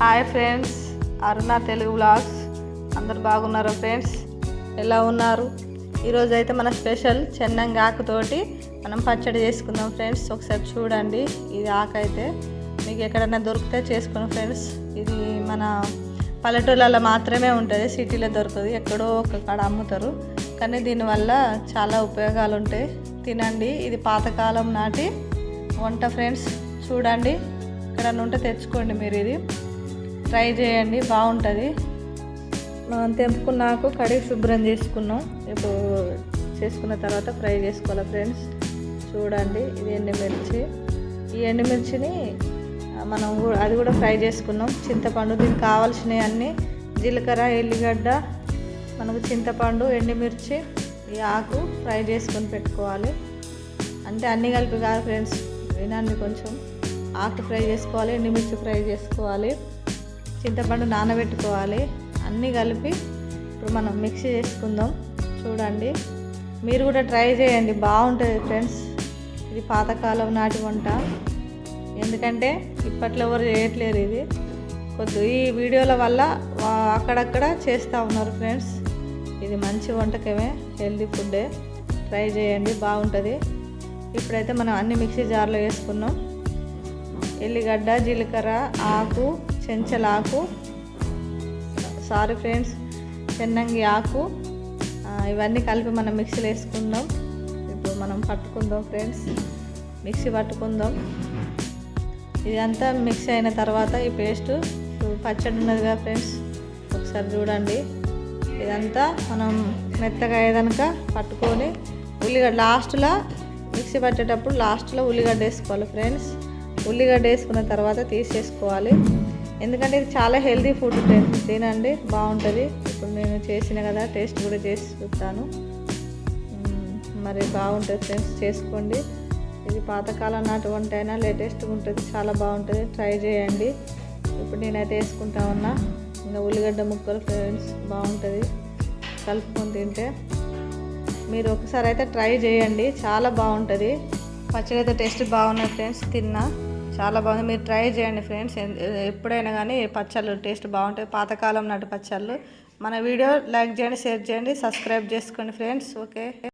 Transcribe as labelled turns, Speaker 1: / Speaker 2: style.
Speaker 1: Hi friends, అరుణ Telugu vlogs. అందరు బాగున్నారా friends? ఎలా ఉన్నారు? ఈరోజు అయితే మన స్పెషల్ చెన్నంగి ఆకుతోటి మనం పచ్చడి చేసుకుందాం ఫ్రెండ్స్. ఒకసారి చూడండి. ఇది ఆకు అయితే మీకు ఎక్కడైనా దొరికితే చేసుకోండి ఫ్రెండ్స్. ఇది మన పల్లెటూళ్ళలో మాత్రమే ఉంటుంది, సిటీలో దొరకదు. ఎక్కడో ఒక కాడ అమ్ముతారు, కానీ దీనివల్ల చాలా ఉపయోగాలు ఉంటాయి. తినండి. ఇది పాతకాలం నాటి వంట ఫ్రెండ్స్. చూడండి, ఎక్కడన్నా ఉంటే తెచ్చుకోండి. మీరు ఇది ట్రై చేయండి, బాగుంటుంది. మనం తెంపుకున్నాకు కడిగి శుభ్రం చేసుకున్నాం. ఇప్పుడు చేసుకున్న తర్వాత ఫ్రై చేసుకోవాలి ఫ్రెండ్స్. చూడండి, ఇది ఎండుమిర్చి. ఈ ఎండుమిర్చిని మనం అది కూడా ఫ్రై చేసుకున్నాం. చింతపండు, దీనికి కావాల్సినవి అన్నీ జీలకర్ర, ఎల్లిగడ్డ, మనకు చింతపండు, ఎండుమిర్చి, ఈ ఆకు ఫ్రై చేసుకొని పెట్టుకోవాలి. అంటే అన్నీ కలిపి కాదు ఫ్రెండ్స్, వినండి. కొంచెం ఆకు ఫ్రై చేసుకోవాలి, ఎండుమిర్చి ఫ్రై చేసుకోవాలి, చింతపండు నానబెట్టుకోవాలి. అన్నీ కలిపి ఇప్పుడు మనం మిక్సీ చేసుకుందాం. చూడండి, మీరు కూడా ట్రై చేయండి, బాగుంటుంది ఫ్రెండ్స్. ఇది పాతకాలం నాటి వంట, ఎందుకంటే ఇప్పట్లో ఎవరు చేయట్లేరు. ఇది ఈ వీడియోల వల్ల అక్కడక్కడ చేస్తూ ఉన్నారు ఫ్రెండ్స్. ఇది మంచి వంటకమే, హెల్దీ ఫుడ్డే. ట్రై చేయండి, బాగుంటుంది. ఇప్పుడైతే మనం అన్ని మిక్సీ జార్లో వేసుకున్నాం. ఎల్లిగడ్డ, జీలకర్ర, ఆకు, చెంచలాకు, సారీ ఫ్రెండ్స్, చెన్నంగి ఆకు, ఇవన్నీ కలిపి మనం మిక్సీలో వేసుకుందాం. ఇప్పుడు మనం పట్టుకుందాం ఫ్రెండ్స్, మిక్సీ పట్టుకుందాం. ఇదంతా మిక్సీ అయిన తర్వాత ఈ పేస్ట్ పచ్చడి ఉన్నది కదా ఫ్రెండ్స్, ఒకసారి చూడండి. ఇదంతా మనం మెత్తగా అయ్యేదనక పట్టుకొని ఉల్లిగడ్డ లాస్ట్లో మిక్సీ పట్టేటప్పుడు లాస్ట్లో ఉల్లిగడ్డ వేసుకోవాలి ఫ్రెండ్స్. ఉల్లిగడ్డ వేసుకున్న తర్వాత తీసేసుకోవాలి, ఎందుకంటే ఇది చాలా హెల్తీ ఫుడ్ ఫ్రెండ్స్. తినండి, బాగుంటుంది. ఇప్పుడు నేను చేసిన కదా, టేస్ట్ కూడా చేసి చూస్తాను. మరి బాగుంటుంది ఫ్రెండ్స్, చేసుకోండి. ఇది పాతకాలం నాటి వంట అయినా లేటెస్ట్గా ఉంటుంది, చాలా బాగుంటుంది. ట్రై చేయండి. ఇప్పుడు నేనైతే వేసుకుంటా ఉన్నా. ఇంకా ఉల్లిగడ్డ ముక్కలు ఫ్రెండ్స్, బాగుంటుంది కలుపుకొని తింటే. మీరు ఒకసారి అయితే ట్రై చేయండి, చాలా బాగుంటుంది. పచ్చడి అయితే టేస్ట్ బాగున్నది ఫ్రెండ్స్, తిన్నా చాలా బాగుంది. మీరు ట్రై చేయండి ఫ్రెండ్స్. ఎప్పుడైనా కానీ పచ్చళ్ళు టేస్ట్ బాగుంటాయి, పాతకాలం నాటి పచ్చళ్ళు. మన వీడియో లైక్ చేయండి, షేర్ చేయండి, సబ్స్క్రైబ్ చేసుకోండి ఫ్రెండ్స్. ఓకే.